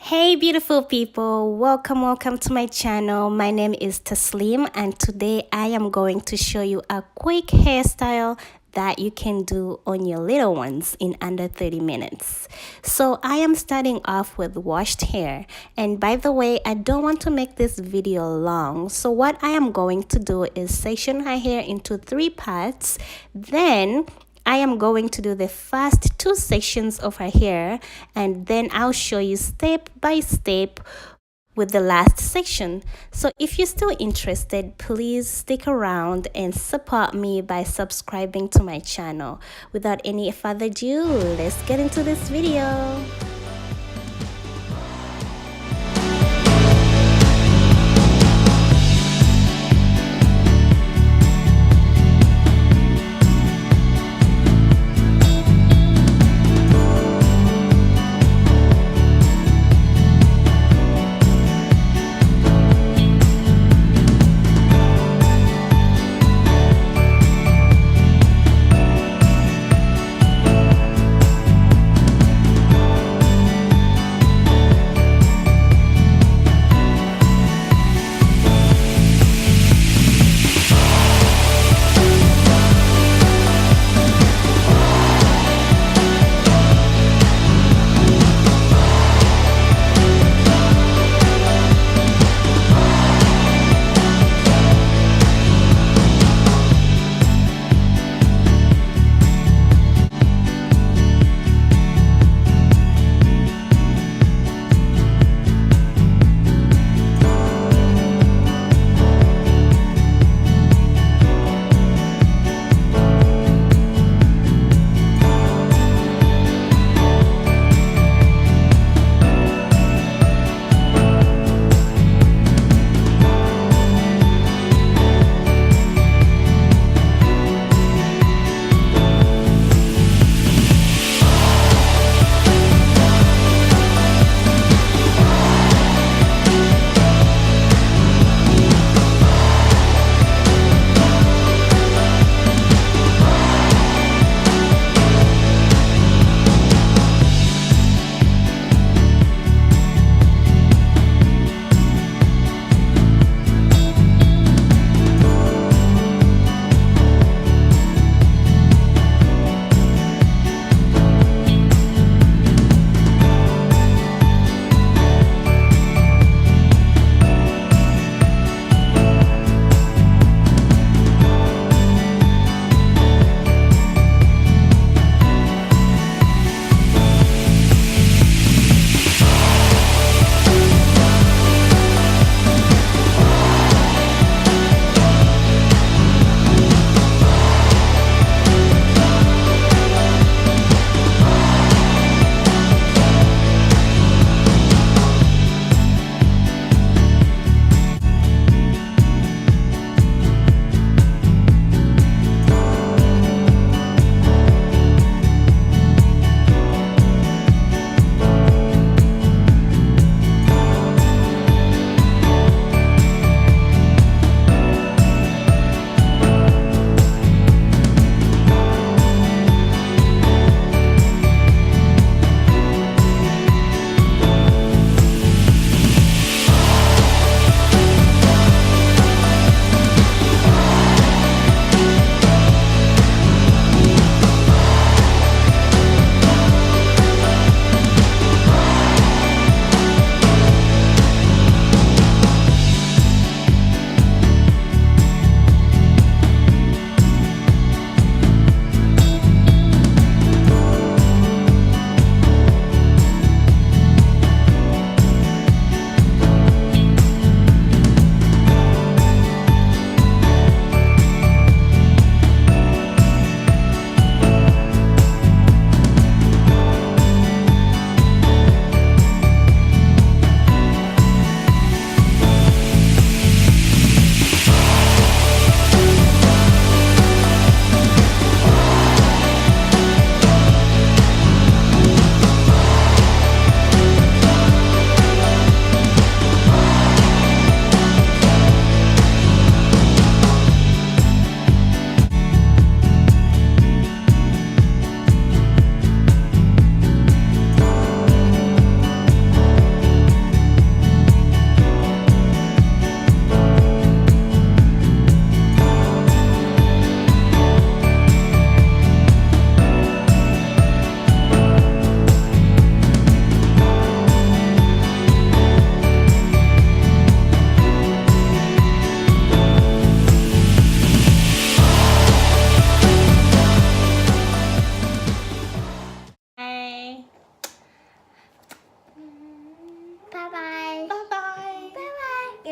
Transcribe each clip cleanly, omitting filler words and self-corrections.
Hey beautiful people, welcome to my channel. My name is Taslim and today I am going to show you a quick hairstyle that you can do on your little ones in under 30 minutes. So I am starting off with washed hair, and by the way, I don't want to make this video long, so what I am going to do is section her hair into 3 parts. Then I am going to do the first 2 sections of her hair, and then I'll show you step by step with the last section. So if you're still interested, please stick around and support me by subscribing to my channel. Without any further ado, let's get into this video.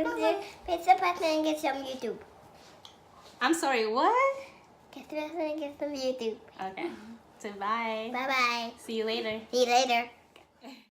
Press the button and get some YouTube. I'm sorry, what? Press the button and get some YouTube. Okay. So bye. Bye bye. See you later. See you later.